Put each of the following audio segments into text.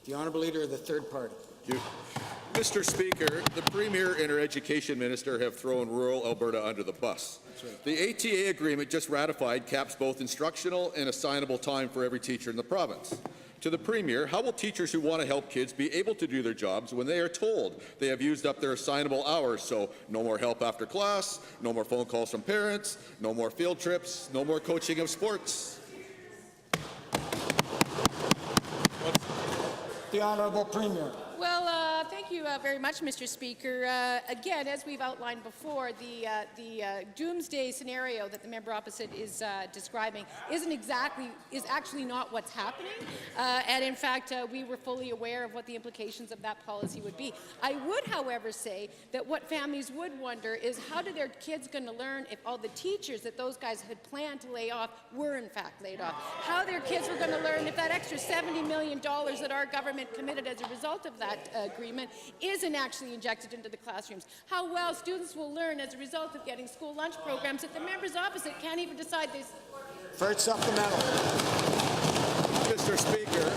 The Honourable Leader of the Third Party. Thank you. Mr. Speaker, the Premier and our Education Minister have thrown rural Alberta under the bus. Right. The ATA agreement just ratified caps both instructional and assignable time for every teacher in the province. To the Premier, how will teachers who want to help kids be able to do their jobs when they are told they have used up their assignable hours? So no more help after class, no more phone calls from parents, no more field trips, no more coaching of sports. The Honourable Premier. Well, thank you very much, Mr. Speaker. Again, as we've outlined before, the doomsday scenario that the member opposite is describing is actually not what's happening. And in fact, we were fully aware of what the implications of that policy would be. I would, however, say that what families would wonder is how are their kids going to learn if all the teachers that those guys had planned to lay off were in fact laid off? How their kids were going to learn if that extra $70 million that our government committed as a result of that agreement isn't actually injected into the classrooms. How well students will learn as a result of getting school lunch programs that the members opposite can't even decide they support. Third supplemental. Mr. Speaker,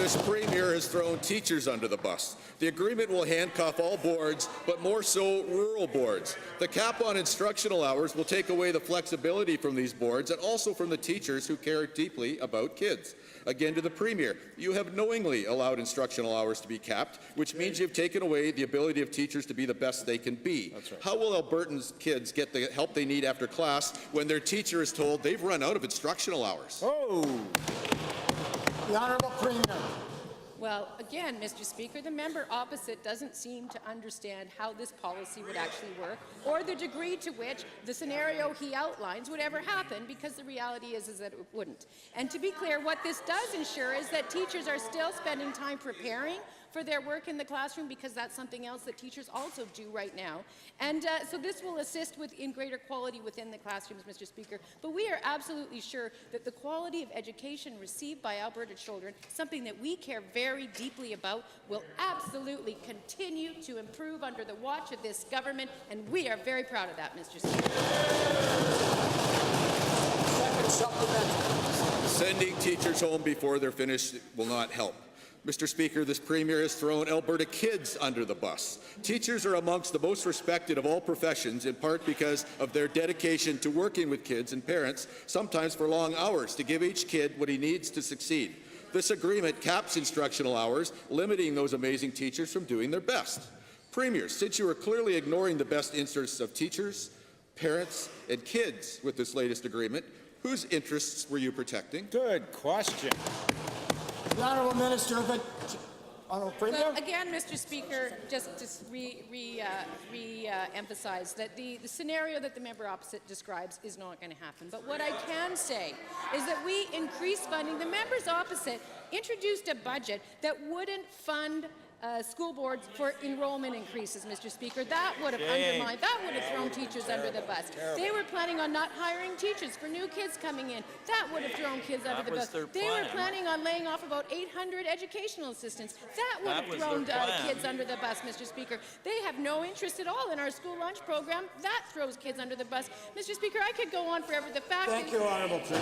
this Premier has thrown teachers under the bus. The agreement will handcuff all boards, but more so rural boards. The cap on instructional hours will take away the flexibility from these boards and also from the teachers who care deeply about kids. Again, to the Premier, you have knowingly allowed instructional hours to be capped, which means you've taken away the ability of teachers to be the best they can be. That's right. How will Albertans' kids get the help they need after class when their teacher is told they've run out of instructional hours? Oh. The Honourable Premier. Well, again, Mr. Speaker, the member opposite doesn't seem to understand how this policy would actually work or the degree to which the scenario he outlines would ever happen, because the reality is that it wouldn't. And to be clear, what this does ensure is that teachers are still spending time preparing for their work in the classroom, because that's something else that teachers also do right now. And so this will assist in greater quality within the classrooms, Mr. Speaker. But we are absolutely sure that the quality of education received by Alberta children, something that we care very deeply about, will absolutely continue to improve under the watch of this government, and we are very proud of that, Mr. Speaker. Second supplemental. Sending teachers home before they're finished will not help. Mr. Speaker, this Premier has thrown Alberta kids under the bus. Teachers are amongst the most respected of all professions, in part because of their dedication to working with kids and parents, sometimes for long hours, to give each kid what he needs to succeed. This agreement caps instructional hours, limiting those amazing teachers from doing their best. Premier, since you are clearly ignoring the best interests of teachers, parents, and kids with this latest agreement, whose interests were you protecting? Good question. The Honourable Minister of Honourable Premier. Well, again, Mr. Speaker, just re-emphasize that the scenario that the member opposite describes is not going to happen. But what I can say is that we increased funding. The members opposite introduced a budget that wouldn't fund school boards for enrollment increases, Mr. Speaker. That would have undermined, that would have thrown teachers under the bus. They were planning on not hiring teachers for new kids coming in. That would have thrown kids under the bus. They were planning on laying off about 800 educational assistants. That would have thrown kids under the bus, Mr. Speaker. They have no interest at all in our school lunch program. That throws kids under the bus. Mr. Speaker, I could go on forever. The fact Thank you, Honourable Premier.